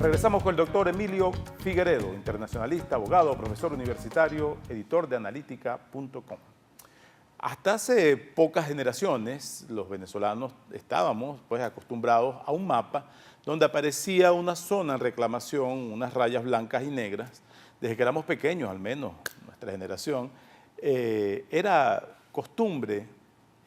Regresamos con el doctor Emilio Figueredo, internacionalista, abogado, profesor universitario, editor de analítica.com. Hasta hace pocas generaciones, los venezolanos estábamos pues, acostumbrados a un mapa donde aparecía una zona en reclamación, unas rayas blancas y negras. Desde que éramos pequeños, al menos nuestra generación, era costumbre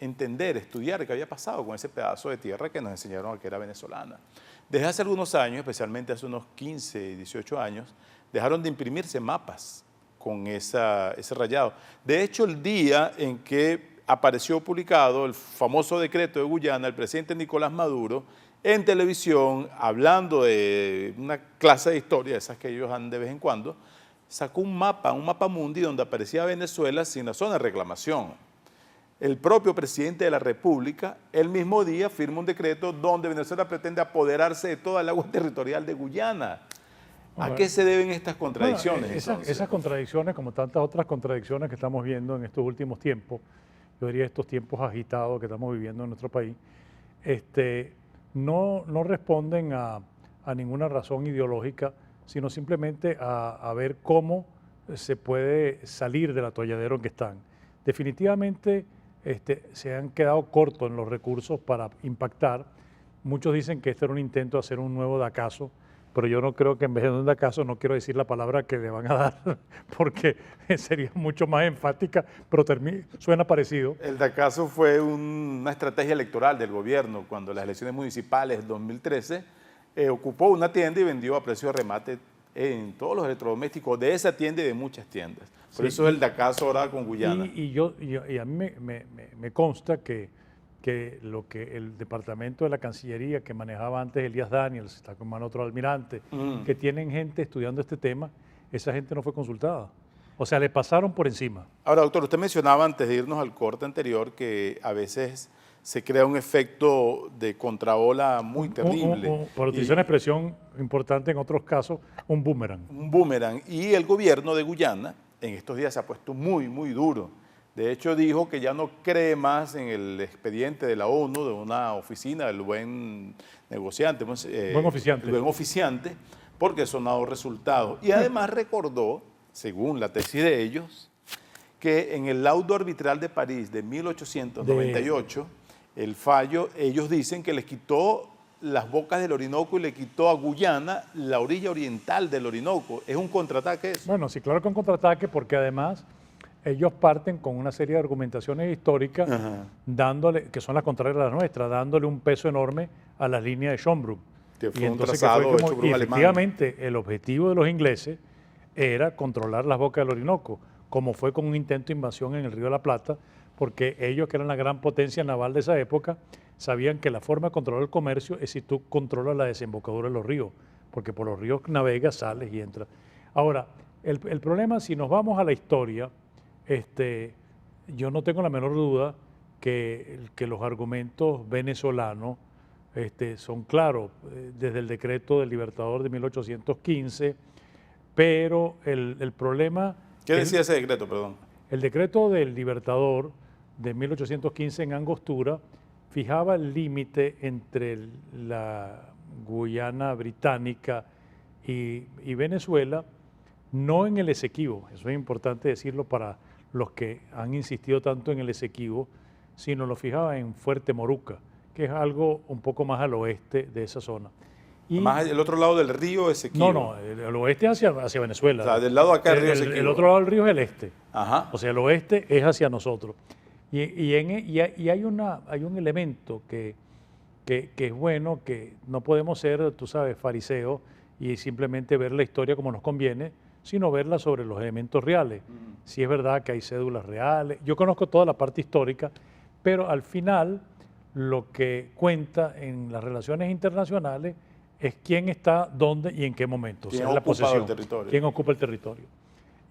entender, estudiar qué había pasado con ese pedazo de tierra que nos enseñaron a que era venezolana. Desde hace algunos años, especialmente hace unos 15, 18 años, dejaron de imprimirse mapas con ese rayado. De hecho, el día en que apareció publicado el famoso decreto de Guyana, el presidente Nicolás Maduro, en televisión, hablando de una clase de historia, esas que ellos dan de vez en cuando, sacó un mapa mundi donde aparecía Venezuela sin la zona de reclamación. El propio presidente de la República, el mismo día, firma un decreto donde Venezuela pretende apoderarse de toda el agua territorial de Guyana. ¿A qué se deben estas contradicciones? Bueno, esas contradicciones, como tantas otras contradicciones que estamos viendo en estos últimos tiempos, yo diría estos tiempos agitados que estamos viviendo en nuestro país, no responden a ninguna razón ideológica, sino simplemente a ver cómo se puede salir del atolladero en que están. Definitivamente se han quedado cortos en los recursos para impactar. Muchos dicen que este era un intento de hacer un nuevo Dacaso, pero yo no creo que en vez de un Dacaso, no quiero decir la palabra que le van a dar, porque sería mucho más enfática, pero suena parecido. El Dacaso fue una estrategia electoral del gobierno cuando las elecciones municipales del 2013 ocupó una tienda y vendió a precio de remate en todos los electrodomésticos de esa tienda y de muchas tiendas. Por eso es el Dacaso ahora con Guyana. Y a mí me consta que lo que el departamento de la Cancillería que manejaba antes Elías Daniels, está con otro almirante, que tienen gente estudiando este tema, esa gente no fue consultada. O sea, le pasaron por encima. Ahora, doctor, usted mencionaba antes de irnos al corte anterior que a veces se crea un efecto de contraola muy terrible. Por utilizar una expresión importante en otros casos, un boomerang. Un boomerang. Y el gobierno de Guyana en estos días se ha puesto muy, muy duro. De hecho, dijo que ya no cree más en el expediente de la ONU, de una oficina del buen negociante, buen oficiante. El buen oficiante, porque eso no ha dado resultados. Y además recordó, según la tesis de ellos, que en el laudo arbitral de París de 1898, el fallo, ellos dicen que les quitó las bocas del Orinoco y le quitó a Guyana la orilla oriental del Orinoco. ¿Es un contraataque eso? Bueno, sí, claro que un contraataque, porque además ellos parten con una serie de argumentaciones históricas, que son las contrarias a las nuestras, dándole un peso enorme a las líneas de Schönbrunn. Y entonces efectivamente el objetivo de los ingleses era controlar las bocas del Orinoco, como fue con un intento de invasión en el Río de la Plata, porque ellos, que eran la gran potencia naval de esa época, sabían que la forma de controlar el comercio es si tú controlas la desembocadura de los ríos, porque por los ríos navegas, sales y entras. Ahora, el problema, si nos vamos a la historia, yo no tengo la menor duda que los argumentos venezolanos son claros, desde el decreto del Libertador de 1815, pero el problema... ¿Qué decía ese decreto, perdón? El decreto del Libertador de 1815 en Angostura fijaba el límite entre la Guyana británica y Venezuela, no en el Esequibo, eso es importante decirlo para los que han insistido tanto en el Esequibo, sino lo fijaba en Fuerte Moruca, que es algo un poco más al oeste de esa zona. Y más el otro lado del río Esequibo. No, el oeste es hacia Venezuela. O sea, del lado acá del río Esequibo. El otro lado del río es el este. Ajá. O sea, el oeste es hacia nosotros. Y hay un elemento que es bueno, que no podemos ser, tú sabes, fariseos y simplemente ver la historia como nos conviene, sino verla sobre los elementos reales. Si es verdad que hay cédulas reales. Yo conozco toda la parte histórica, pero al final lo que cuenta en las relaciones internacionales es quién está, dónde y en qué momento. ¿Quién ocupa el territorio? ¿Quién ocupa el territorio?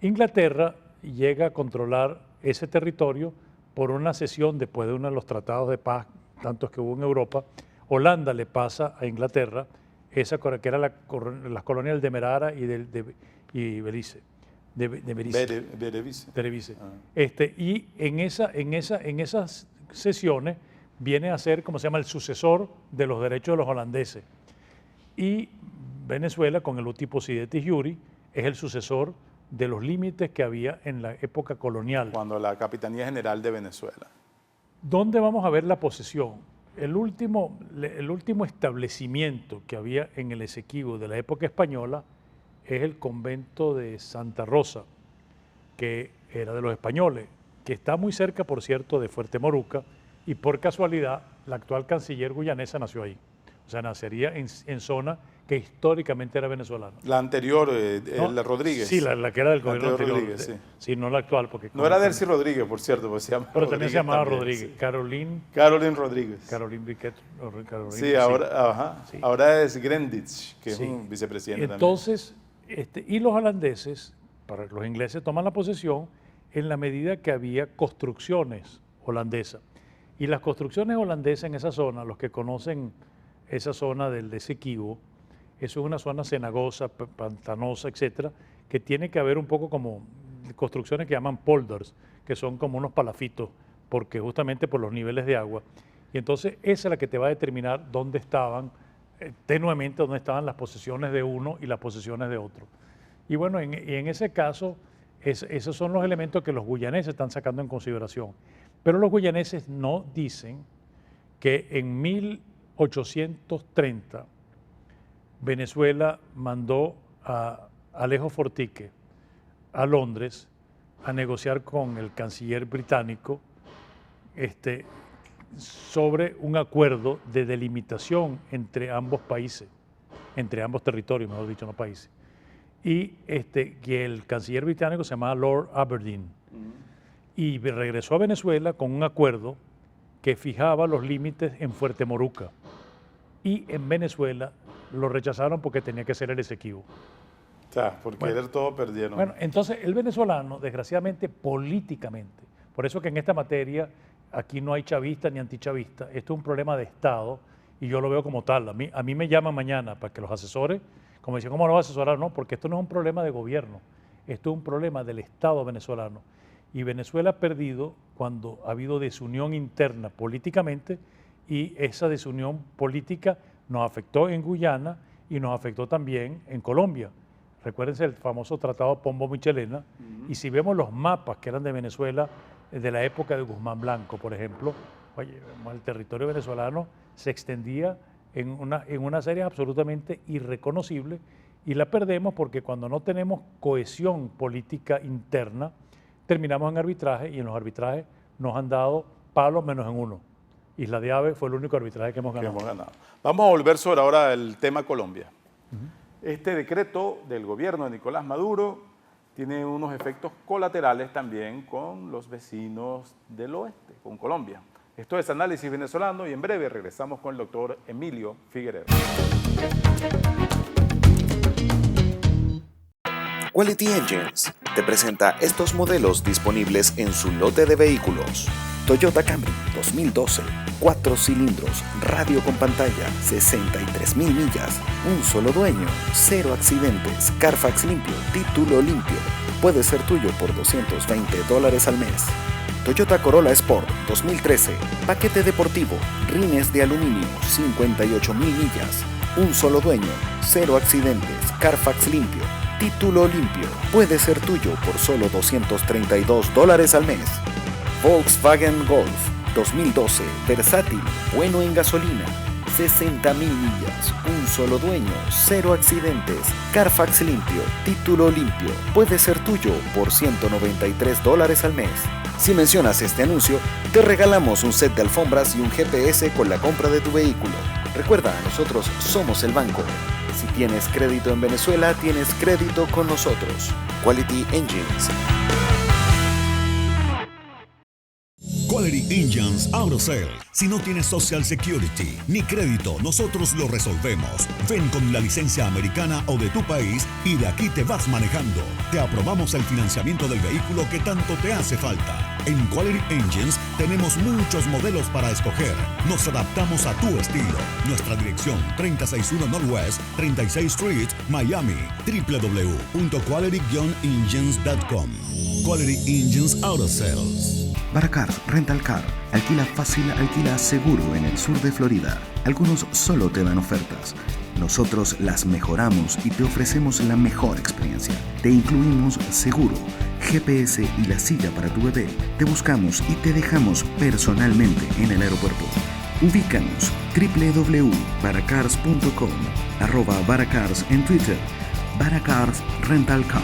Inglaterra llega a controlar ese territorio por una cesión después de uno de los tratados de paz, tantos que hubo en Europa. Holanda le pasa a Inglaterra esa que era las colonias del Demerara y Belice. Berenice. Y en esas sesiones viene a ser, como se llama, el sucesor de los derechos de los holandeses. Y Venezuela, con el tipo Sidetis Iuri, es el sucesor de los límites que había en la época colonial. Cuando la Capitanía General de Venezuela. ¿Dónde vamos a ver la posesión? El último establecimiento que había en el Esequibo de la época española es el convento de Santa Rosa, que era de los españoles, que está muy cerca, por cierto, de Fuerte Moruca, y por casualidad la actual canciller guyanesa nació ahí. O sea, nacería en zona que históricamente era venezolana. La anterior, ¿No? la Rodríguez. Sí, la que era del gobierno anterior. Rodríguez, sí. Sí, no la actual. Porque no era Delcy Rodríguez, por cierto, porque se llama pero también se llamaba también, Rodríguez. Sí. Caroline Rodríguez. Caroline Briquet. Sí, ahora, Sí. ahora es Grendich, que Sí. es un vicepresidente Entonces, y los holandeses, para los ingleses, toman la posesión en la medida que había construcciones holandesas. Y las construcciones holandesas en esa zona, los que conocen esa zona del Esequibo, eso es una zona cenagosa, pantanosa, etcétera, que tiene que haber un poco como construcciones que llaman polders, que son como unos palafitos, porque justamente por los niveles de agua. Y entonces esa es la que te va a determinar dónde estaban, tenuemente, dónde estaban las posesiones de uno y las posesiones de otro. Y bueno, en ese caso, esos son los elementos que los guyaneses están sacando en consideración. Pero los guyaneses no dicen que en 1830 Venezuela mandó a Alejo Fortique a Londres a negociar con el canciller británico sobre un acuerdo de delimitación entre ambos países, entre ambos territorios, mejor dicho, no países. Y que el canciller británico se llamaba Lord Aberdeen. Y regresó a Venezuela con un acuerdo que fijaba los límites en Fuerte Moruca. Y en Venezuela lo rechazaron porque tenía que ser el Esequibo. O sea, por querer todo perdieron. Bueno, entonces el venezolano, desgraciadamente, políticamente, por eso que en esta materia aquí no hay chavista ni antichavista, esto es un problema de Estado y yo lo veo como tal. A mí me llaman mañana para que los asesores, como dicen, ¿cómo lo va a asesorar? No, porque esto no es un problema de gobierno, esto es un problema del Estado venezolano. Y Venezuela ha perdido cuando ha habido desunión interna políticamente y esa desunión política nos afectó en Guyana y nos afectó también en Colombia. Recuérdense el famoso Tratado Pombo-Michelena, y si vemos los mapas que eran de Venezuela de la época de Guzmán Blanco, por ejemplo, oye, el territorio venezolano se extendía en una serie absolutamente irreconocible y la perdemos porque cuando no tenemos cohesión política interna, terminamos en arbitraje y en los arbitrajes nos han dado palos menos en uno. Isla de Ave fue el único arbitraje que hemos ganado. Vamos a volver sobre ahora el tema Colombia. Este decreto del gobierno de Nicolás Maduro tiene unos efectos colaterales también con los vecinos del oeste, con Colombia. Esto es Análisis Venezolano y en breve regresamos con el doctor Emilio Figueredo. Quality Engines te presenta estos modelos disponibles en su lote de vehículos. Toyota Camry 2012, 4 cilindros, radio con pantalla, 63,000 millas, un solo dueño, 0 accidentes, Carfax limpio, título limpio. Puede ser tuyo por $220 al mes. Toyota Corolla Sport 2013, paquete deportivo, rines de aluminio, 58,000 millas, un solo dueño, 0 accidentes, Carfax limpio, título limpio. Puede ser tuyo por solo $232 al mes. Volkswagen Golf 2012, versátil, bueno en gasolina, 60,000 millas, un solo dueño, 0 accidentes, Carfax limpio, título limpio. Puede ser tuyo por $193 al mes. Si mencionas este anuncio, te regalamos un set de alfombras y un GPS con la compra de tu vehículo. Recuerda, nosotros somos el banco. Si tienes crédito en Venezuela, tienes crédito con nosotros. Quality Engines. Quality Engines Auto Sale. Si no tienes Social Security ni crédito, nosotros lo resolvemos. Ven con la licencia americana o de tu país y de aquí te vas manejando. Te aprobamos el financiamiento del vehículo que tanto te hace falta. En Quality Engines tenemos muchos modelos para escoger. Nos adaptamos a tu estilo. Nuestra dirección 361 Northwest 36th Street, Miami. www.quality-engines.com. Quality Engines Auto Sales. Baracars Rental Car. Alquila fácil, alquila seguro en el sur de Florida. Algunos solo te dan ofertas. Nosotros las mejoramos y te ofrecemos la mejor experiencia. Te incluimos seguro, GPS y la silla para tu bebé. Te buscamos y te dejamos personalmente en el aeropuerto. Ubícanos www.baracars.com, @Baracars en Twitter, Baracars Rental Car.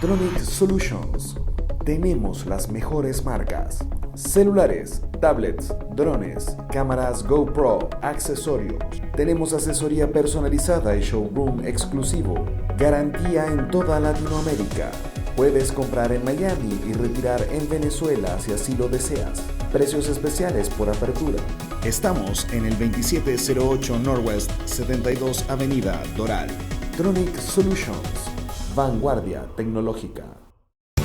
Tronic Solutions. Tenemos las mejores marcas: celulares, tablets, drones, cámaras GoPro, accesorios. Tenemos asesoría personalizada y showroom exclusivo. Garantía en toda Latinoamérica. Puedes comprar en Miami y retirar en Venezuela si así lo deseas. Precios especiales por apertura. Estamos en el 2708 Northwest 72 Avenida Doral. Tronic Solutions. Vanguardia tecnológica.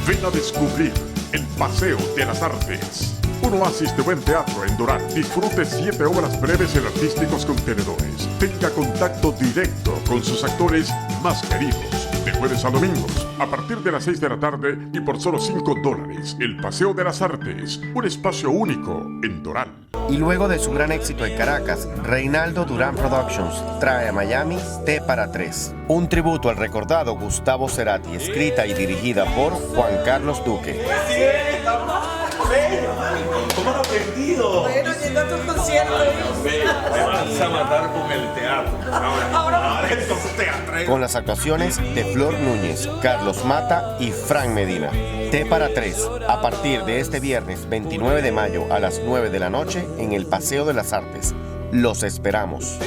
Ven a descubrir el Paseo de las Artes. Un oasis de buen teatro en Doral. Disfrute 7 obras breves en artísticos contenedores. Tenga contacto directo con sus actores más queridos. De jueves a domingos, a partir de las 6 de la tarde y por solo $5. El Paseo de las Artes, un espacio único en Doral. Y luego de su gran éxito en Caracas, Reinaldo Durán Productions trae a Miami Té para Tres, un tributo al recordado Gustavo Cerati, escrita y dirigida por Juan Carlos Duque. ¿Cómo has aprendido? Bueno, llegó a tu concierto. Me vas a matar con el teatro. Ahora entonces teatro. Con las actuaciones de Flor Núñez, Carlos Mata y Frank Medina. Té para Tres, a partir de este viernes 29 de mayo a las 9 de la noche en el Paseo de las Artes. Los esperamos.